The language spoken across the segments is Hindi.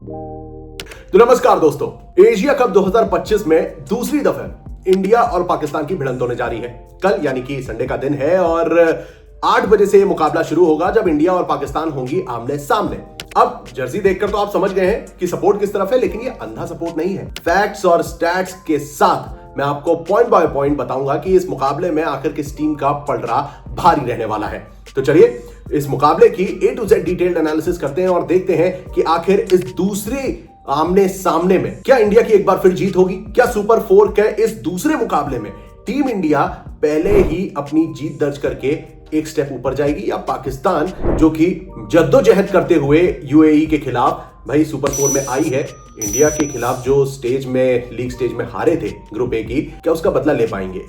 तो नमस्कार दोस्तों, एशिया कप 2025 में दूसरी दफा इंडिया और पाकिस्तान की भिड़ंत होने जा रही है। कल यानी कि संडे का दिन है और 8 बजे से मुकाबला शुरू होगा जब इंडिया और पाकिस्तान होंगी आमने सामने। अब जर्सी देखकर तो आप समझ गए हैं कि सपोर्ट किस तरफ है, लेकिन ये अंधा सपोर्ट नहीं है। फैक्ट्स और स्टैट्स के साथ मैं आपको पॉइंट बाय पॉइंट बताऊंगा कि इस मुकाबले में आखिर किस टीम का पलड़ा भारी रहने वाला है। तो चलिए इस मुकाबले की A to Z detailed analysis करते हैं और देखते हैं कि आखिर इस दूसरे आमने सामने में क्या इंडिया की एक बार फिर जीत होगी। क्या सुपर 4 के इस दूसरे मुकाबले में टीम इंडिया पहले ही अपनी जीत दर्ज करके एक स्टेप ऊपर जाएगी, या पाकिस्तान जो कि जद्दोजहद करते हुए UAE के खिलाफ भाई सुपर 4 में आई है, इंडिया के खिलाफ जो स्टेज में लीग स्टेज में हारे थे ग्रुप ए की, क्या उसका बदला ले पाएंगे।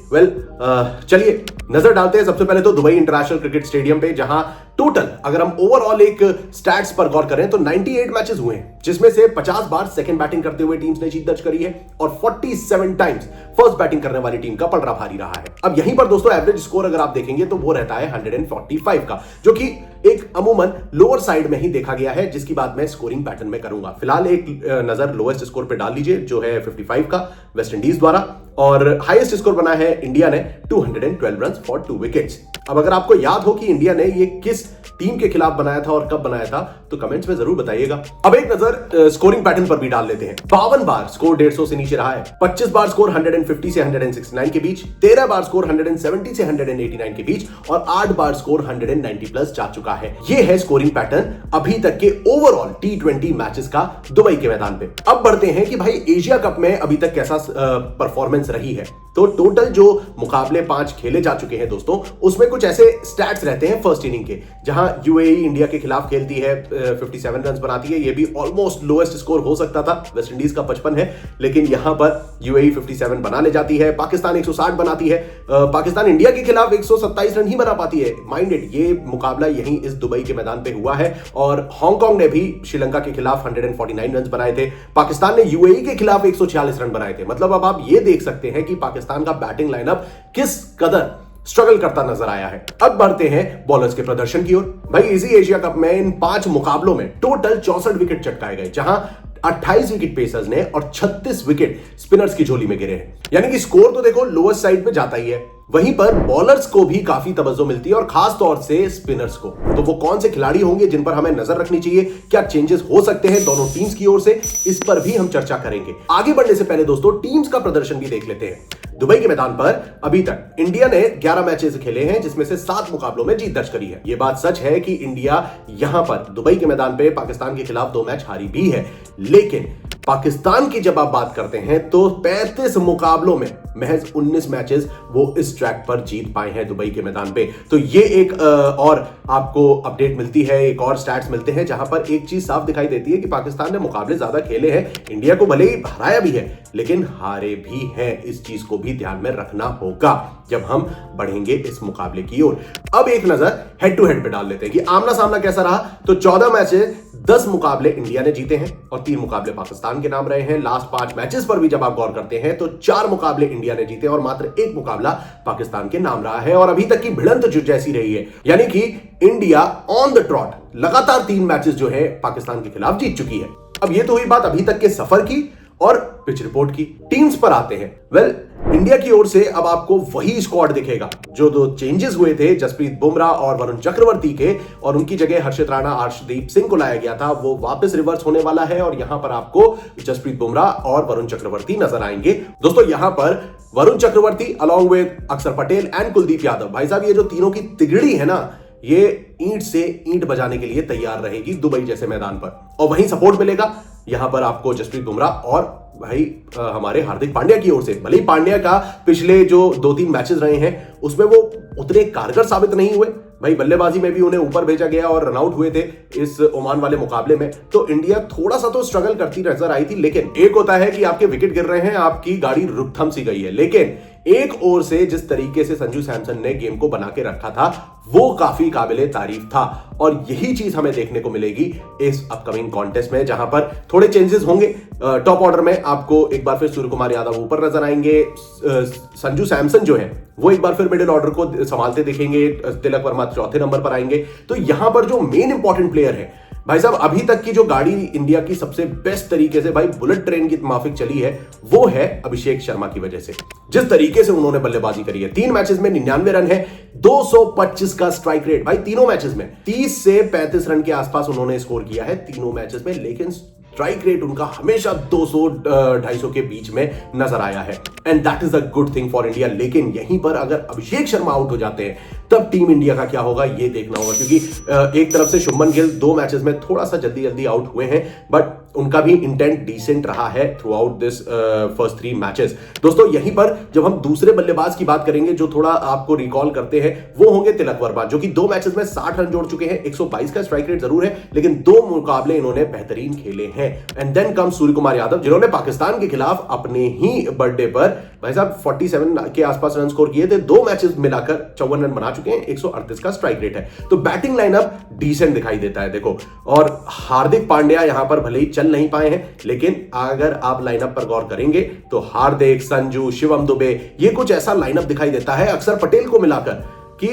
चलिए नजर डालते हैं सबसे पहले तो दुबई इंटरनेशनल क्रिकेट स्टेडियम पे, जहां टोटल अगर हम ओवरऑल एक स्टैट्स पर गौर करें तो 98 मैचेस हुए हैं, जिसमें से 50 बार सेकंड बैटिंग करते हुए टीम्स ने जीत दर्ज करी है और 47 टाइम्स फर्स्ट बैटिंग करने वाली टीम का पलड़ा भारी रहा है। अब यहीं पर दोस्तों एवरेज स्कोर अगर आप देखेंगे तो वो रहता है 145 का, जो कि एक अमूमन लोअर साइड में ही देखा गया है, जिसकी बात मैं स्कोरिंग पैटर्न में करूंगा। फिलहाल एक नजर लोएस्ट स्कोर पे डाल लीजिए जो है 55 का वेस्ट इंडीज द्वारा, और हाईएस्ट स्कोर बना है इंडिया ने 212 रन्स फॉर 2 विकेट्स। अब अगर आपको याद हो कि इंडिया ने ये किस टीम के खिलाफ बनाया था और कब बनाया था तो कमेंट्स में जरूर बताइएगा। अब एक नजर स्कोरिंग पैटर्न पर भी डाल लेते हैं। 52 बार स्कोर 150 से नीचे रहा है, 25 बार स्कोर 150 से 169 के बीच, 13 बार स्कोर 170 से 189 के बीच और 8 बार स्कोर 190 प्लस जा चुका है। ये है स्कोरिंग पैटर्न अभी तक के ओवरऑल T20 मैचेस का दुबई के मैदान पे। अब बढ़ते हैं कि भाई एशिया कप में अभी तक कैसा परफॉर्मेंस रही है। तो टोटल जो मुकाबले 5 खेले जा चुके हैं दोस्तों, उसमें कुछ ऐसे स्टैट्स रहते हैं फर्स्ट इनिंग के, जहां UAE इंडिया के खिलाफ खेलती है 57 रन बनाती है। ये भी ऑलमोस्ट लोएस्ट स्कोर हो सकता था, वेस्ट इंडीज का 55 है, लेकिन यहां पर UAE 57 बना ले जाती है। पाकिस्तान 160 बनाती है, पाकिस्तान इंडिया के खिलाफ 127 रन ही बना पाती है। माइंडेड ये मुकाबला यहीं इस दुबई के मैदान पे हुआ है, और हांगकांग ने भी श्रीलंका के खिलाफ 149 रन बनाए थे। पाकिस्तान ने UAE के खिलाफ 146 रन बनाए थे। मतलब अब आप ये देख सकते हैं कि पाकिस्तान का बैटिंग लाइनअप किस कदर स्ट्रगल करता नजर आया है। अब बढ़ते हैं बॉलर्स के प्रदर्शन की ओर। भाई इसी एशिया कप में इन 5 मुकाबलों में टोटल 64 विकेट चटकाए गए, जहां 28 विकेट पेसर्स ने और 36 विकेट स्पिनर्स की झोली में गिरे हैं। यानी कि स्कोर तो देखो लोअर साइड पे जाता ही है, वहीं पर बॉलर्स को भी काफी तवज्जो मिलती है, और खास तौर से स्पिनर्स को। तो वो कौन से खिलाड़ी होंगे जिन पर हमें नजर रखनी चाहिए, क्या चेंजेस हो सकते हैं दोनों टीम्स की ओर से, इस पर भी हम चर्चा करेंगे। आगे बढ़ने से पहले दोस्तों टीम्स का प्रदर्शन भी देख लेते हैं। दुबई के मैदान पर अभी तक इंडिया ने 11 मैचेस खेले हैं, जिसमें से 7 मुकाबलों में जीत दर्ज करी है। यह बात सच है कि इंडिया यहां पर दुबई के मैदान पे पाकिस्तान के खिलाफ 2 मैच हारी भी है, लेकिन पाकिस्तान की जब आप बात करते हैं तो 35 मुकाबलों में महज 19 मैचेस वो इस ट्रैक पर जीत पाए हैं दुबई के मैदान पे। तो ये एक और आपको अपडेट मिलती है, एक और स्टैट्स मिलते हैं, जहां पर एक चीज साफ दिखाई देती है कि पाकिस्तान ने मुकाबले ज्यादा खेले हैं, इंडिया को भले ही हराया भी है लेकिन हारे भी हैं। इस चीज को भी ध्यान में रखना होगा जब हम बढ़ेंगे इस मुकाबले की ओर। अब एक नजर हेड टू हेड पे डाल लेते हैं कि आमना सामना कैसा रहा। तो 14 मैचेस 10 मुकाबले इंडिया ने जीते हैं और 3 मुकाबले पाकिस्तान के नाम रहे हैं। लास्ट 5 मैचेस पर भी जब आप गौर करते हैं तो 4 मुकाबले इंडिया ने जीते और मात्र 1 मुकाबला पाकिस्तान के नाम रहा है, और अभी तक की भिड़ंत जो जैसी रही है, यानी कि इंडिया ऑन द ट्रॉट लगातार 3 मैचेस जो है पाकिस्तान के खिलाफ जीत चुकी है। अब ये तो हुई बात अभी तक के सफर की और पिच रिपोर्ट की। टीम्स पर आते हैं। इंडिया की ओर से अब आपको वही स्क्वाड दिखेगा। जो 2 चेंजेस हुए थे जसप्रीत बुमराह और वरुण चक्रवर्ती के, और उनकी जगह हर्षित राणा अर्शदीप सिंह को लाया गया था, वो वापस रिवर्स होने वाला है, और यहां पर आपको जसप्रीत बुमराह और वरुण चक्रवर्ती नजर आएंगे। दोस्तों यहां पर वरुण चक्रवर्ती अलॉन्ग विद अक्षर पटेल एंड कुलदीप यादव, भाई साहब ये जो तीनों की तिगड़ी है ना, ये ईंट से ईंट बजाने के लिए तैयार रहेगी दुबई जैसे मैदान पर। और वहीं सपोर्ट मिलेगा यहां पर आपको जसप्रीत बुमराह और भाई हमारे हार्दिक पांड्या की ओर से। भले ही पांड्या का पिछले जो 2-3 मैचेस रहे हैं उसमें वो उतने कारगर साबित नहीं हुए, भाई बल्लेबाजी में भी उन्हें ऊपर भेजा गया और रनआउट हुए थे इस ओमान वाले मुकाबले में। तो इंडिया थोड़ा सा तो स्ट्रगल करती नजर आई थी, लेकिन एक होता है कि आपके विकेट गिर रहे हैं, आपकी गाड़ी रुक थम सी गई है, लेकिन एक ओर से जिस तरीके से संजू सैमसन ने गेम को बना के रखा था वो काफी काबिले तारीफ था, और यही चीज हमें देखने को मिलेगी इस अपकमिंग कॉन्टेस्ट में, जहां पर थोड़े चेंजेस होंगे। टॉप ऑर्डर में आपको एक बार फिर सूर्य कुमार यादव ऊपर नजर आएंगे, संजू सैमसन जो है वो एक बार फिर मिडिल ऑर्डर को संभालते दिखेंगे, तिलक वर्मा चौथे नंबर पर आएंगे। तो यहां पर जो मेन इंपॉर्टेंट प्लेयर है भाई साहब अभी तक की जो गाड़ी इंडिया की सबसे बेस्ट तरीके से भाई बुलेट ट्रेन की माफिक चली है वो है अभिषेक शर्मा की वजह से। जिस तरीके से उन्होंने बल्लेबाजी करी है, 3 मैचेस में 99 रन है, 225 का स्ट्राइक रेट, भाई तीनों मैचेस में 30 से 35 रन के आसपास उन्होंने स्कोर किया है तीनों मैचेस में, लेकिन स्ट्राइक रेट उनका हमेशा 200-250 के बीच में नजर आया है and that is a good thing for India. लेकिन यहीं पर अगर अभिषेक शर्मा आउट हो जाते हैं तब टीम इंडिया का क्या होगा ये देखना होगा, क्योंकि एक तरफ से शुभमन गिल 2 मैचेस में थोड़ा सा जल्दी आउट हुए हैं, बट उनका भी इंटेंट डिसेंट रहा है through out this first 3 matches. दोस्तों यहीं पर जब हम दूसरे बल्लेबाज की बात करेंगे जो थोड़ा आपको रिकॉल करते हैं वो होंगे तिलक वर्मा, जो कि 2 मैचेस में 60 रन जोड़ चुके हैं, 122 का स्ट्राइक रेट जरूर है लेकिन 2 मुकाबले इन्होंने बेहतरीन खेले हैं। And then come Surya Kumar Yadav, जिन्होंने पाकिस्तान के खिलाफ अपने ही बर्थडे पर भाई साहब 47 के आसपास रन स्कोर किए थे, 2 मैचेस मिलाकर 54 रन बना चुके हैं, 138 का स्ट्राइक रेट है। तो बैटिंग लाइनअप डिसेंट दिखाई देता है देखो। और हार्दिक पांड्या यहां पर भले ही चल नहीं पाए हैं, लेकिन अगर आप लाइनअप पर गौर करेंगे तो हार्दिक, संजू, शिवम दुबे, ये कुछ ऐसा लाइनअप दिखाई देता है अक्षर पटेल को मिलाकर कि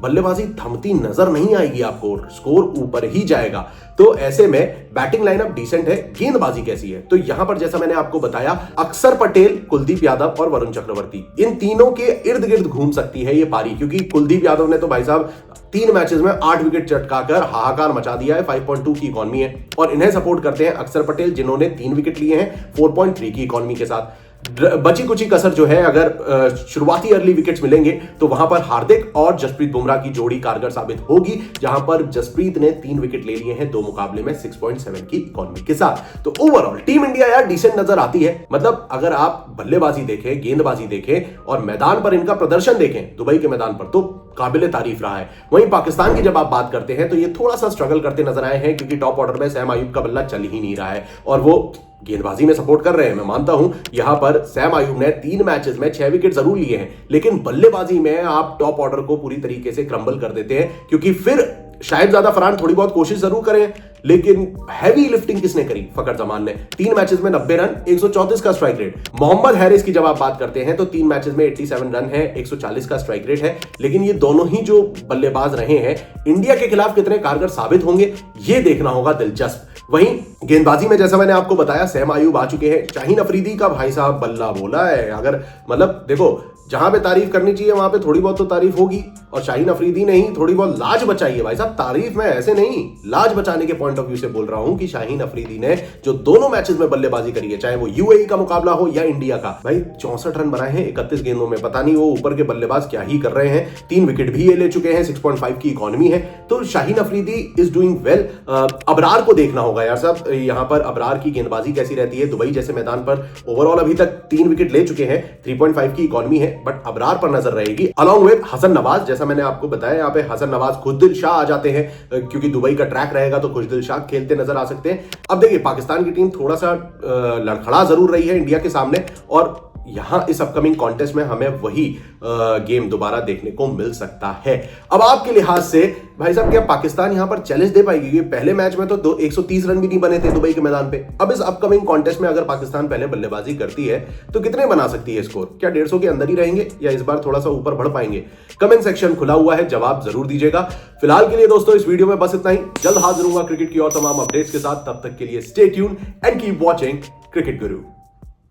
बल्लेबाजी थमती नजर नहीं आएगी आपको, स्कोर ऊपर ही जाएगा। तो ऐसे में बैटिंग लाइनअप डिसेंट है, गेंदबाजी कैसी है? तो यहां पर जैसा मैंने आपको बताया, अक्षर पटेल, कुलदीप यादव और वरुण चक्रवर्ती, इन तीनों के इर्द गिर्द घूम सकती है ये पारी, क्योंकि कुलदीप यादव ने तो भाई साहब 3 मैचेस में 8 विकेट चटकाकर हाहाकार मचा दिया है, 5.2 की इकॉनमी है। और इन्हें सपोर्ट करते हैं अक्षर पटेल, जिन्होंने 3 विकेट लिए हैं 4.3 की इकॉनमी के साथ। बची कुची कसर जो है, अगर शुरुआती अर्ली विकेट्स मिलेंगे तो वहां पर हार्दिक और जसप्रीत बुमराह की जोड़ी कारगर साबित होगी, जहां पर जसप्रीत ने 3 विकेट ले लिए हैं 2 मुकाबले में 6.7 की इकॉनमी के साथ। तो ओवरऑल टीम इंडिया यार डिसेंट नजर आती है। मतलब अगर आप बल्लेबाजी देखें, गेंदबाजी देखें और मैदान पर इनका प्रदर्शन देखें दुबई के मैदान पर, तो काबिले तारीफ रहा है। वहीं पाकिस्तान की जब आप बात करते हैं तो ये थोड़ा सा स्ट्रगल करते नजर आए हैं, क्योंकि टॉप ऑर्डर में सैम आयूब का बल्ला चल ही नहीं रहा है और वो गेंदबाजी में सपोर्ट कर रहे हैं। मैं मानता हूं यहां पर सैम आयूब ने 3 मैचेस में 6 विकेट जरूर लिए हैं, लेकिन बल्लेबाजी में आप टॉप ऑर्डर को पूरी तरीके से क्रम्बल कर देते हैं, क्योंकि फिर शायद ज्यादा फरहान थोड़ी बहुत कोशिश जरूर करें, लेकिन हैवी लिफ्टिंग किसने करी? फखर जमान ने। 3 मैचेस में 90 रन, 134 का स्ट्राइक रेट। मोहम्मद हैरिस की जब आप बात करते हैं तो 3 मैचेस में 87 रन है, 140 का स्ट्राइक रेट है। लेकिन ये दोनों ही जो बल्लेबाज रहे हैं इंडिया के खिलाफ कितने कारगर साबित होंगे ये देखना होगा, दिलचस्प। वहीं गेंदबाजी में जैसा मैंने आपको बताया सैम आयूब आ चुके हैं, शाहीन अफरीदी का भाई साहब बल्ला बोला है। अगर मतलब देखो जहां पे तारीफ करनी चाहिए वहां पे थोड़ी बहुत तो तारीफ होगी, और शाहीन अफरीदी ने ही थोड़ी बहुत लाज बचाई है भाई साहब। तारीफ में ऐसे नहीं, लाज बचाने के पॉइंट ऑफ व्यू से बोल रहा हूं कि शाहीन अफरीदी ने जो दोनों मैचेस में बल्लेबाजी करी है, चाहे वो यूएई का मुकाबला हो या इंडिया का, भाई 64 रन बनाए हैं 31 गेंदों में। पता नहीं वो ऊपर के बल्लेबाज क्या ही कर रहे हैं। 3 विकेट भी ये ले चुके हैं, 6.5 की इकॉनमी है। तो Shaheen Afridi is doing well. Abrar को देखना होगा यार साहब, यहां पर अबरार की गेंदबाजी कैसी रहती है। दुबई जैसे मैदान पर ओवरऑल अभी तक 3 विकेट ले चुके हैं, 3.5 की इकॉनमी है, बट अबरार पर नजर रहेगी अलॉन्ग विद हसन नवाज। जैसा मैंने आपको बताया यहाँ पे हसन नवाज, खुशदिल शाह आ जाते हैं, क्योंकि दुबई का ट्रैक रहेगा तो खुशदिल शाह खेलते नजर आ सकते हैं। अब देखिए पाकिस्तान की टीम थोड़ा सा लड़खड़ा जरूर रही है इंडिया के सामने, और यहां इस अपकमिंग कॉन्टेस्ट में हमें वही गेम दोबारा देखने को मिल सकता है। अब आपके लिहाज से भाई साहब क्या पाकिस्तान यहां पर चैलेंज दे पाएगी? क्योंकि पहले मैच में तो 130 रन भी नहीं बने थे दुबई के मैदान पे। अब इस अपकमिंग कॉन्टेस्ट में अगर पाकिस्तान पहले बल्लेबाजी करती है तो कितने बना सकती है स्कोर? क्या 150 के अंदर ही रहेंगे या इस बार थोड़ा सा ऊपर बढ़ पाएंगे? कमेंट सेक्शन खुला हुआ है, जवाब जरूर दीजिएगा। फिलहाल के लिए दोस्तों इस वीडियो में बस इतना ही। जल्द हाजिर होगा क्रिकेट की और तमाम अपडेट्स के साथ। तब तक के लिए stay tuned and keep watching cricket Guru.